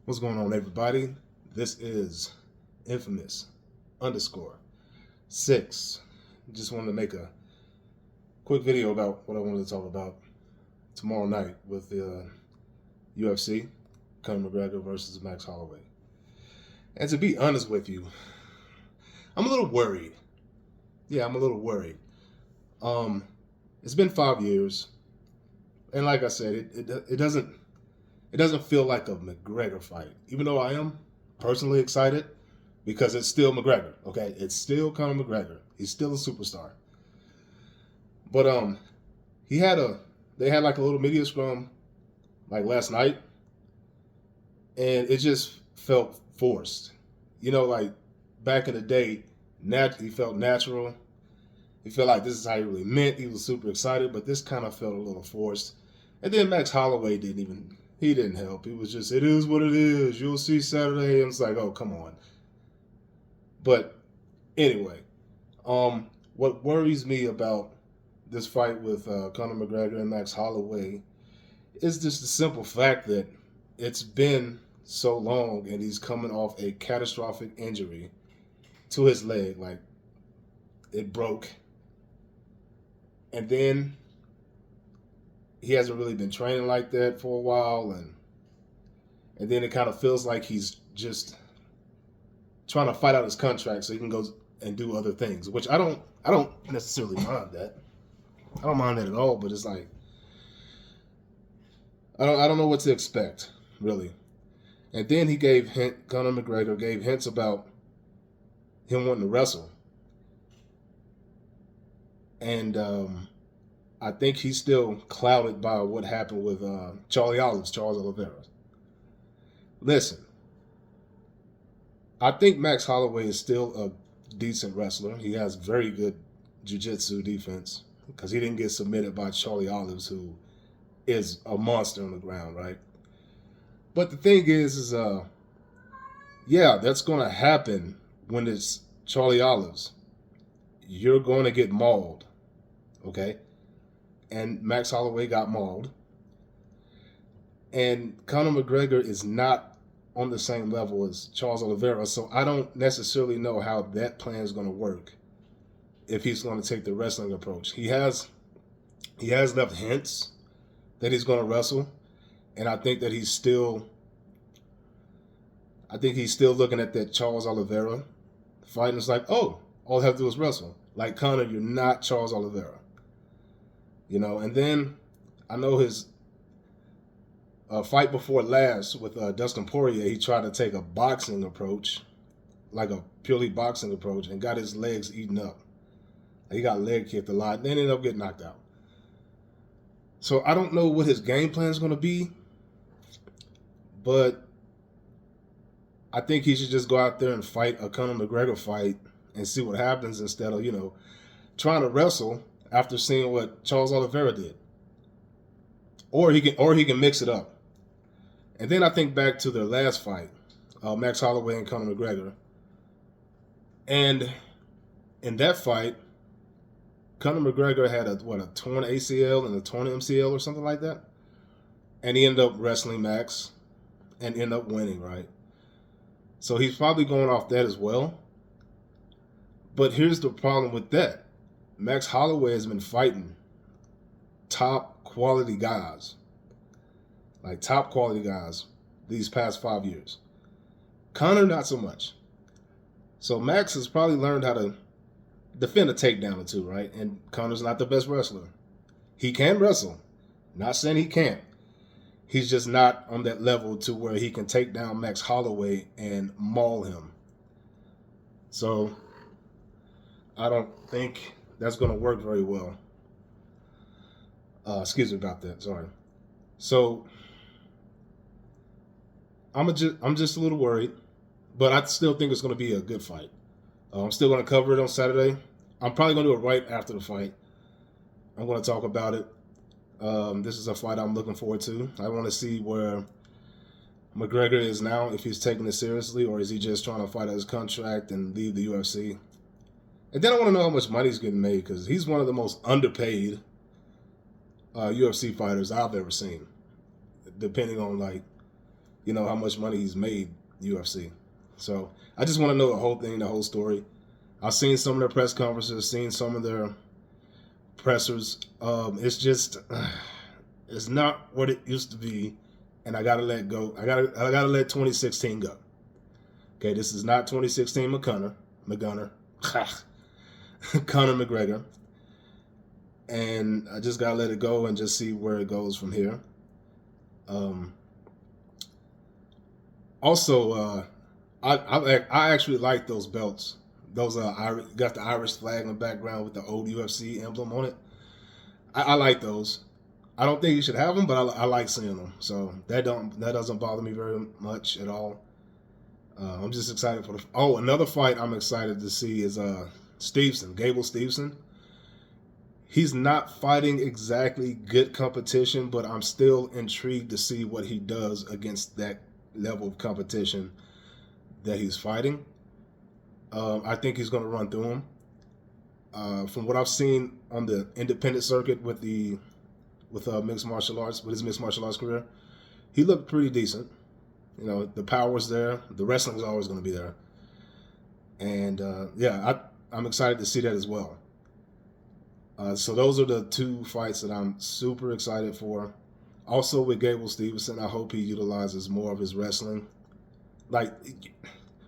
What's going on, everybody? This is infamous_6. Just wanted to make a quick video about what I wanted to talk about tomorrow night with the UFC, Conor McGregor versus Max Holloway. And to be honest with you, I'm a little worried. Yeah, I'm a little worried. It's been 5 years, and like I said, it doesn't feel like a McGregor fight, even though I am personally excited because it's still McGregor. Okay, it's still Conor McGregor. He's still a superstar. But they had like a little media scrum like last night, and it just felt forced. Like back in the day, he felt natural. He felt like this is how he really meant. He was super excited, but this kind of felt a little forced. And then Max Holloway didn't help. He was just, it is what it is. You'll see Saturday. And it's like, oh, come on. But anyway, what worries me about this fight with Conor McGregor and Max Holloway is just the simple fact that it's been so long and he's coming off a catastrophic injury to his leg. Like, it broke. And then he hasn't really been training like that for a while, and then it kind of feels like he's just trying to fight out his contract so he can go and do other things, which I don't necessarily mind that. I don't mind that at all, but it's like I don't know what to expect, really. And then Conor McGregor gave hints about him wanting to wrestle. And I think he's still clouded by what happened with Charles Oliveira. Listen, I think Max Holloway is still a decent wrestler. He has very good jiu-jitsu defense because he didn't get submitted by Charlie Olives, who is a monster on the ground, right? But the thing is yeah, that's going to happen when it's Charlie Olives. You're going to get mauled, okay? And Max Holloway got mauled. And Conor McGregor is not on the same level as Charles Oliveira, so I don't necessarily know how that plan is going to work if he's going to take the wrestling approach. He has left hints that he's going to wrestle, and I think he's still looking at that Charles Oliveira fight, and it's like, oh, all I have to do is wrestle. Like, Conor, you're not Charles Oliveira. And then I know his fight before last with Dustin Poirier, he tried to take a boxing approach, like a purely boxing approach, and got his legs eaten up. He got leg kicked a lot, and then ended up getting knocked out. So I don't know what his game plan is going to be, but I think he should just go out there and fight a Conor McGregor fight and see what happens instead of, trying to wrestle after seeing what Charles Oliveira did. Or he can mix it up. And then I think back to their last fight, Max Holloway and Conor McGregor. And in that fight, Conor McGregor had a torn ACL and a torn MCL or something like that. And he ended up wrestling Max and ended up winning, right? So he's probably going off that as well. But here's the problem with that. Max Holloway has been fighting top quality guys, these past 5 years. Conor, not so much. So Max has probably learned how to defend a takedown or two, right? And Conor's not the best wrestler. He can wrestle. Not saying he can't. He's just not on that level to where he can take down Max Holloway and maul him. So I don't think that's going to work very well. Excuse me about that. Sorry. So I'm just a little worried, but I still think it's going to be a good fight. I'm still going to cover it on Saturday. I'm probably going to do it right after the fight. I'm going to talk about it. This is a fight I'm looking forward to. I want to see where McGregor is now, if he's taking it seriously, or is he just trying to fight out his contract and leave the UFC. And then I want to know how much money he's getting made, because he's one of the most underpaid UFC fighters I've ever seen, depending on how much money he's made UFC. So I just want to know the whole thing, the whole story. I've seen some of their press conferences, seen some of their pressers. It's just it's not what it used to be, and I gotta let go. I gotta let 2016 go. Okay, this is not 2016 McGunner, Conor McGregor, and I just gotta let it go and just see where it goes from here. Also, I actually like those belts. Those got the Irish flag in the background with the old UFC emblem on it. I like those. I don't think you should have them, but I like seeing them. So that doesn't bother me very much at all. I'm just excited for another fight I'm excited to see is Steveson, Gable Steveson. He's not fighting exactly good competition, but I'm still intrigued to see what he does against that level of competition that he's fighting. I think he's going to run through him. From what I've seen on the independent circuit with mixed martial arts, with his mixed martial arts career, he looked pretty decent. The power's there. The wrestling's always going to be there. And I'm excited to see that as well. So those are the two fights that I'm super excited for. Also with Gable Steveson, I hope he utilizes more of his wrestling. Like,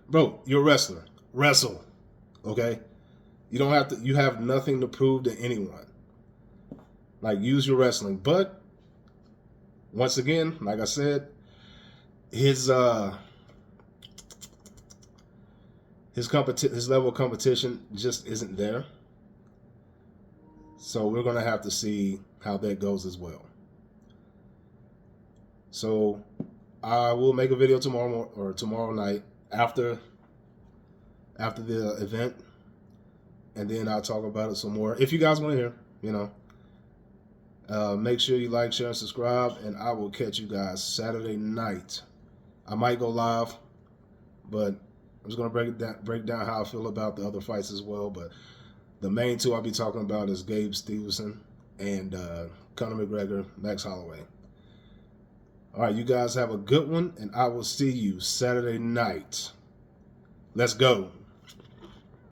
bro, you're a wrestler. Wrestle, okay? You don't have to. You have nothing to prove to anyone. Like, use your wrestling. But once again, like I said, his level of competition just isn't there. So we're gonna have to see how that goes as well. So I will make a video tomorrow night after the event, and then I'll talk about it some more. If you guys want to hear, make sure you like, share, and subscribe, and I will catch you guys Saturday night. I might go live, but I'm just gonna break down how I feel about the other fights as well. But the main two I'll be talking about is Gable Steveson and Conor McGregor, Max Holloway. All right, you guys have a good one, and I will see you Saturday night. Let's go.